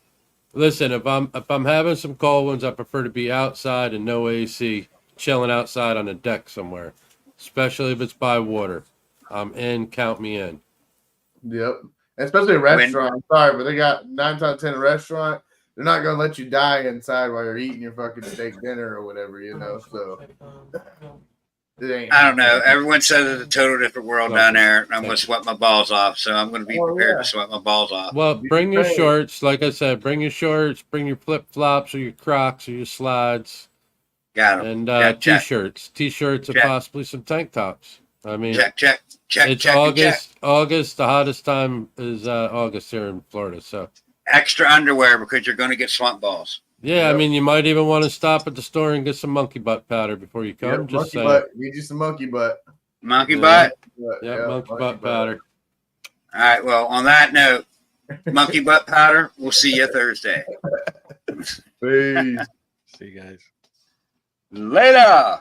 Listen, if I'm having some cold ones, I prefer to be outside and no AC, chilling outside on a deck somewhere, especially if it's by water. I'm in. Count me in. Yep. Especially a restaurant. I'm sorry, but they got 9 times out of 10 a restaurant. They're not gonna let you die inside while you're eating your fucking steak dinner or whatever, you know. So it ain't. I don't know. Everyone says it's a total different world down there. I'm going Thank to sweat my balls off, so I'm going to be Oh, prepared yeah. to sweat my balls off. Well, You bring your can- shorts. Like I said, bring your shorts, bring your flip flops or your Crocs or your slides, Got them. and Check. t-shirts, and Check. possibly some tank tops. I mean, Check. it's check, and check. August. The hottest time is August here in Florida. So Extra underwear because you're going to get swamp balls. yeah, I Yep. mean, you might even want to stop at the store and get some monkey butt powder before you come. Yep, Just monkey saying. butt. Need you some monkey butt. Monkey Yeah. butt. Yeah, monkey butt powder. All right. Well, on that note, monkey butt powder. We'll see you Thursday. Peace. See you guys. Later.